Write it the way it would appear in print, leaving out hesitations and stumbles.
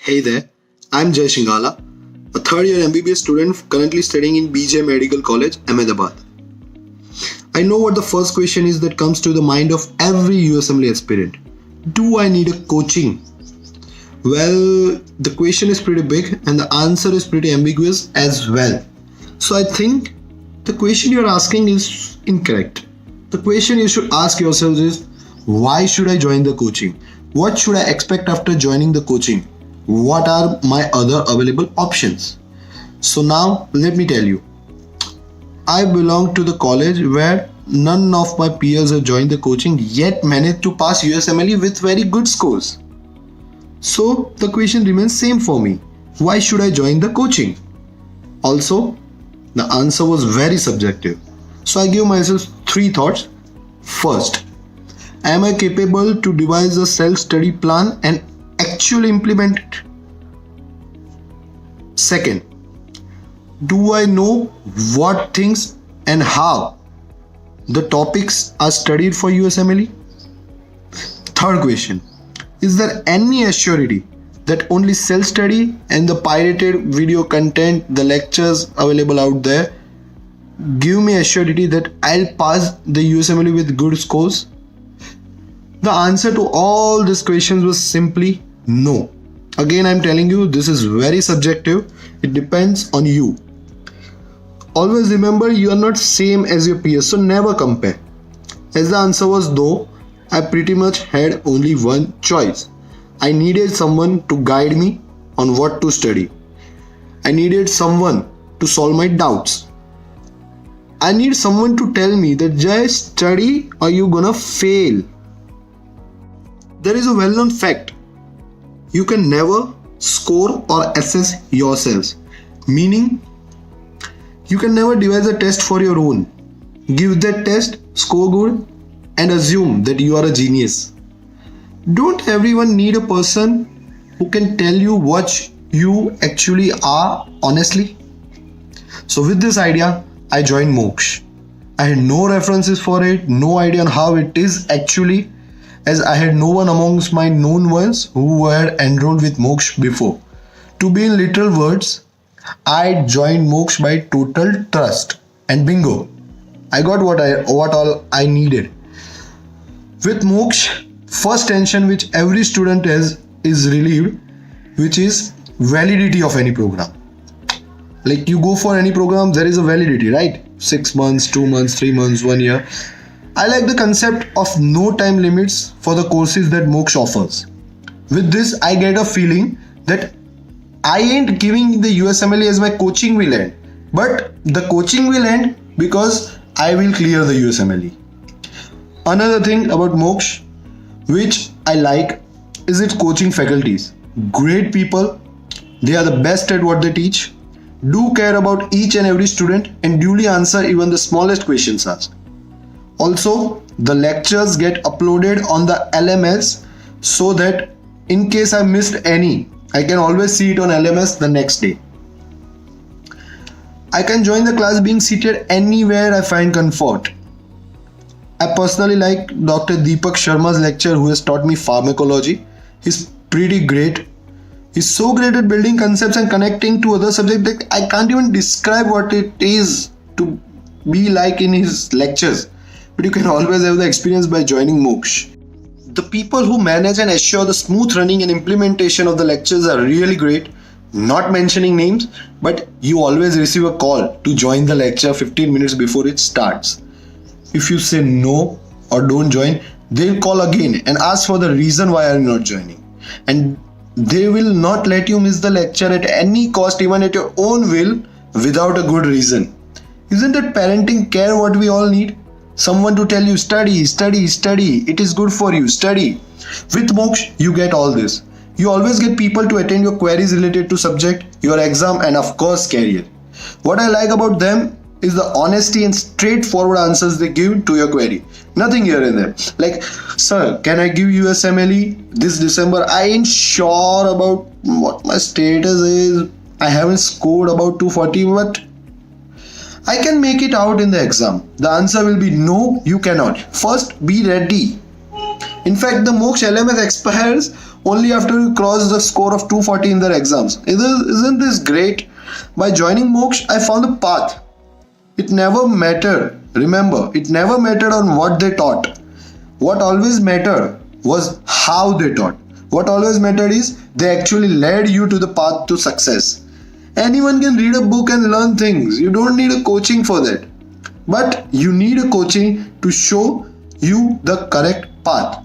Hey there, I'm Jay Shingala, a third year MBBS student currently studying in BJ Medical College, Ahmedabad. I know what the first question is that comes to the mind of every Usmle aspirant. Do I need a coaching? Well, the question is pretty big and the answer is pretty ambiguous as well. So I think the question you're asking is incorrect. The question you should ask yourselves is, why should I join the coaching? What should I expect after joining the coaching? What are my other available options? So now let me tell you. I belong to the college where none of my peers have joined the coaching yet managed to pass USMLE with very good scores. So the question remains same for me. Why should I join the coaching? Also, the answer was very subjective. So I give myself 3 thoughts. First, am I capable to devise a self-study plan and actually implement it? Second, do I know what things and how the topics are studied for USMLE? Third question, is there any assurity that only self-study and the pirated video content, the lectures available out there, give me assurity that I'll pass the USMLE with good scores? The answer to all these questions was simply no. Again, I'm telling you, this is very subjective. It depends on you. Always remember, you are not same as your peers, so never compare. As the answer was no, I pretty much had only one choice. I needed someone to guide me on what to study. I needed someone to solve my doubts. I need someone to tell me that just study or you're gonna fail. There is a well-known fact. You can never score or assess yourselves. Meaning, you can never devise a test for your own. Give that test, score good, and assume that you are a genius. Don't everyone need a person who can tell you what you actually are honestly? So with this idea, I joined MOKSH. I had no references for it, no idea on how it is actually, as I had no one amongst my known ones who were enrolled with MOKSH before. To be in literal words, I joined MOKSH by total trust, and bingo, I got what all I needed. With MOKSH, first tension which every student has is relieved, which is validity of any program. Like you go for any program, there is a validity, right? 6 months, 2 months, 3 months, 1 year. I like the concept of no time limits for the courses that MOKSH offers. With this, I get a feeling that I ain't giving the USMLE as my coaching will end, but the coaching will end because I will clear the USMLE. Another thing about MOKSH which I like is its coaching faculties. Great people, they are the best at what they teach, do care about each and every student and duly answer even the smallest questions asked. Also, the lectures get uploaded on the LMS so that in case I missed any, I can always see it on LMS the next day. I can join the class being seated anywhere I find comfort. I personally like Dr. Deepak Sharma's lecture who has taught me pharmacology. He's pretty great. He's so great at building concepts and connecting to other subjects that I can't even describe what it is to be like in his lectures. But you can always have the experience by joining MOKSH. The people who manage and assure the smooth running and implementation of the lectures are really great. Not mentioning names, but you always receive a call to join the lecture 15 minutes before it starts. If you say no or don't join, they'll call again and ask for the reason why you're not joining. And they will not let you miss the lecture at any cost, even at your own will, without a good reason. Isn't that parenting care what we all need? Someone to tell you, study, study, study. It is good for you, study. With MOKSH, you get all this. You always get people to attend your queries related to subject, your exam, and of course, career. What I like about them is the honesty and straightforward answers they give to your query. Nothing here and there. Like, sir, can I give USMLE this December? I ain't sure about what my status is. I haven't scored about 240, but I can make it out in the exam. The answer will be no, you cannot. First, be ready. In fact, the MOKSH LMS expires only after you cross the score of 240 in their exams. Isn't this great? By joining MOKSH, I found a path. It never mattered. Remember, it never mattered on what they taught. What always mattered was how they taught. What always mattered is they actually led you to the path to success. Anyone can read a book and learn things. You don't need a coaching for that. But you need a coaching to show you the correct path.